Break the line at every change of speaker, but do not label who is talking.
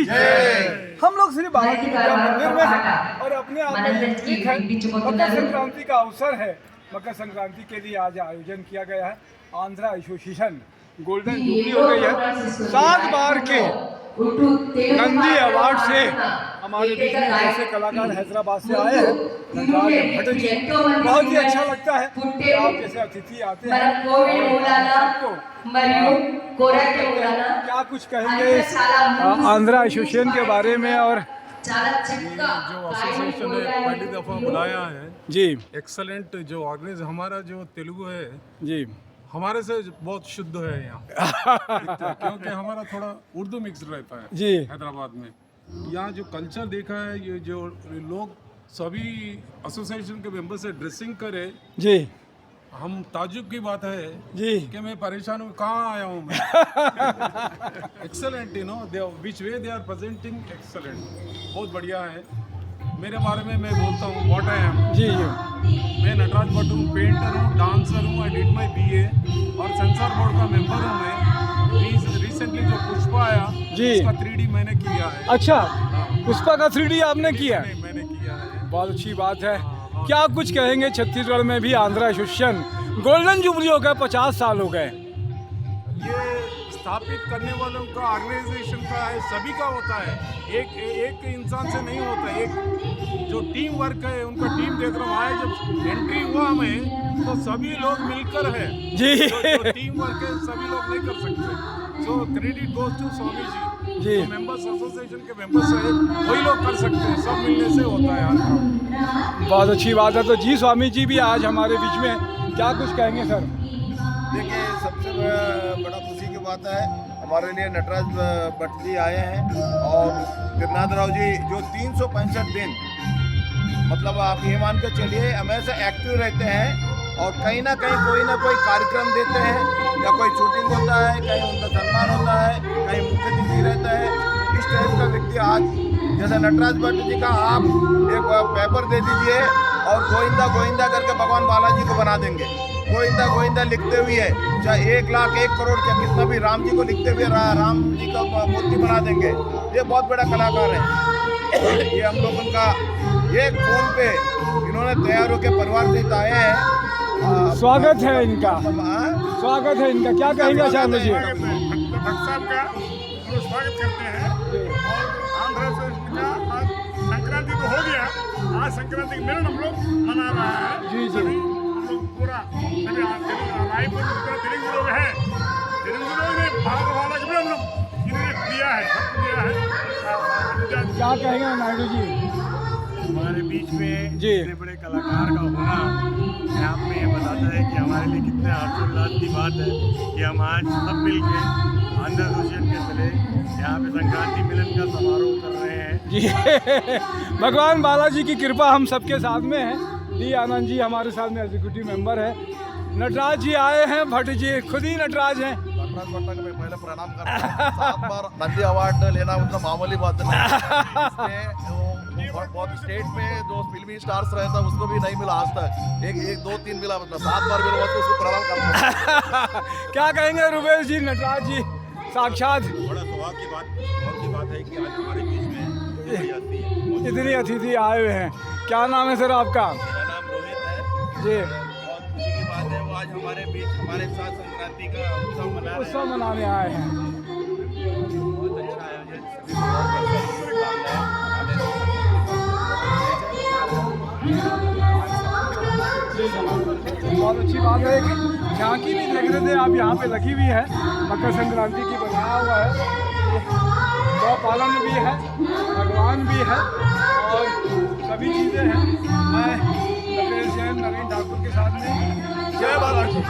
की जय। हम लोग श्री बालाजी विद्या मंदिर में हैं और अपने आप में ठीक है, मकर संक्रांति का अवसर है। मकर संक्रांति के लिए आज आयोजन किया गया है। आंध्रा एसोसिएशन गोल्डन जुबली हो गई है। 7 बार के नंदी अवार्ड से हमारे बीच में ऐसे कलाकार हैदराबाद से आए हैं, नटराज भट्ट जी। बहुत ही अच्छा लगता है कि आप जैसे अतिथि आते हैं। क्या कुछ कहेंगे आंध्रा एसोसिएशन के बारे में? और
जो एसोसिएशन ने पहली दफ़ा बुलाया है
जी,
एक्सलेंट जो ऑर्गेनाइज, हमारा जो तेलुगु है
जी,
हमारे से बहुत शुद्ध है यहाँ क्योंकि हमारा थोड़ा उर्दू मिक्स रहता है
जी।
हैदराबाद में। यहाँ जो कल्चर देखा है, ये जो लोग सभी एसोसिएशन के मेंबर से ड्रेसिंग करे
जी,
हम ताजुब की बात है
जी
कि मैं परेशान हूँ, कहाँ आया हूँ मैं। Excellent, you know, they which way they are presenting excellent, बहुत बढ़िया है। मेरे बारे में मैं बोलता हूँ व्हाट आई एम।
जी जी,
मैं नटराज भट्ट हूँ, पेंटर हूँ, डांसर हूँ, आई डिड माई BA और सेंसर बोर्ड का मेंबर हूँ मैं। रिसेंटली जो पुष्पा आया
जी,
उसका 3D मैंने किया है।
अच्छा, पुष्पा का 3D आपने किया?
नहीं, मैंने किया है।
बहुत अच्छी बात है। क्या कुछ कहेंगे? छत्तीसगढ़ में भी आंध्रा एसोसिएशन गोल्डन जुबली हो गए, 50 साल हो गए।
ये स्थापित करने वालों का, ऑर्गेनाइजेशन का है, सभी का होता है, एक इंसान से नहीं होता। एक जो टीम वर्क है, उनका टीम देख रहा हूँ। आए जब एंट्री हुआ हमें तो सभी लोग मिलकर है
जी,
जो टीम वर्क है, सभी लोग नहीं कर सकते। सो credit goes to Swami ji. जो मेंबर्स एसोसिएशन के मेंबर्स है वही लोग कर सकते हैं, सब मिलने से होता है यार।
बहुत अच्छी बात है। तो जी स्वामी जी भी आज हमारे बीच में, क्या कुछ कहेंगे सर?
देखिए, सबसे बड़ा खुशी की बात है हमारे लिए नटराज भट्ट जी आए हैं और त्रिनाथ राव जी जो 365 दिन, मतलब आप ये मान के चलिए, हमेशा एक्टिव रहते हैं और कहीं ना कहीं कोई ना कोई कार्यक्रम देते हैं या कोई शूटिंग होता है, कहीं उनका सम्मान होता है, कहीं मुख्य अतिथि रहता है। इस टाइप का व्यक्ति आज जैसे नटराज भट्ट जी का आप एक पेपर दे दीजिए और गोविंदा गोविंदा करके भगवान बालाजी को बना देंगे। गोविंदा गोविंदा लिखते हुए, चाहे 1 लाख 1 करोड़ क्या कितना भी, राम जी को लिखते हुए राम जी का मूर्ति बना देंगे। ये बहुत बड़ा कलाकार है। ये हम लोग उनका ये फोन पे इन्होंने तैयार होकर परिवार से आए हैं।
स्वागत है इनका, स्वागत है इनका। क्या कहेंगे शाम जी?
भट्ट साहब का स्वागत करते हैं और आंध्र का आज संक्रांति तो हो गया, आज संक्रांति का मिलन हम लोग मना रहा है।
जी जी,
हम लोग पूरा रायपुर तेलुगु लोग हैं, तेलुगु लोग ने भाग वाला भी हम लोग इन्होंने दिया है।
क्या कहेंगे नायडू जी?
हमारे बीच में
जी,
इतने बड़े कलाकार का होना यहाँ पे ये बताता है कि हमारे लिए कितने हर्षोल्लास की बात है कि हम आज सब मिल के आंध्र एसोसिएशन के तले यहाँ पे संक्रांति मिलन का समारोह कर रहे हैं
जी। भगवान बालाजी की कृपा हम सबके साथ में है। डी आनंद जी हमारे साथ में एग्जीक्यूटिव मेंबर है। नटराज जी आए हैं, भट्ट जी खुद ही नटराज हैं।
नटराज भट्ट को मैं पहले प्रणाम करता हूँ। 7 बार नंदी अवार्ड लेना मतलब मामूली बात नहीं। बहुत स्टेट में जो फिल्मी स्टार्स रहता है उसको भी नहीं मिला आज तक। एक 2 3 मिला, मतलब 7 बार मिला, तो उसको प्रणाम करता हूँ।
क्या कहेंगे रुपेश जी? नटराज जी साक्षात
बड़ा सौभाग्य की बात है कि आज हमारे बीच में
इतनी अतिथि आए हुए हैं। क्या नाम है सर आपका?
मेरा नाम रोहित है
जी,
और खुशी की बात है वो आज हमारे बीच हमारे साथ संक्रांति का उत्सव
मनाने आए हैं।
बहुत अच्छा आयोजन,
बहुत अच्छी बात है कि झांकी भी देख रहे थे आप, यहाँ पे लगी हुई है, मकर संक्रांति की बनाया हुआ है। गौ पालन भी है, भगवान भी है और सभी चीज़ें हैं। मैं नरेश जैन, नवीन ठाकुर के साथ में। जय बालाजी।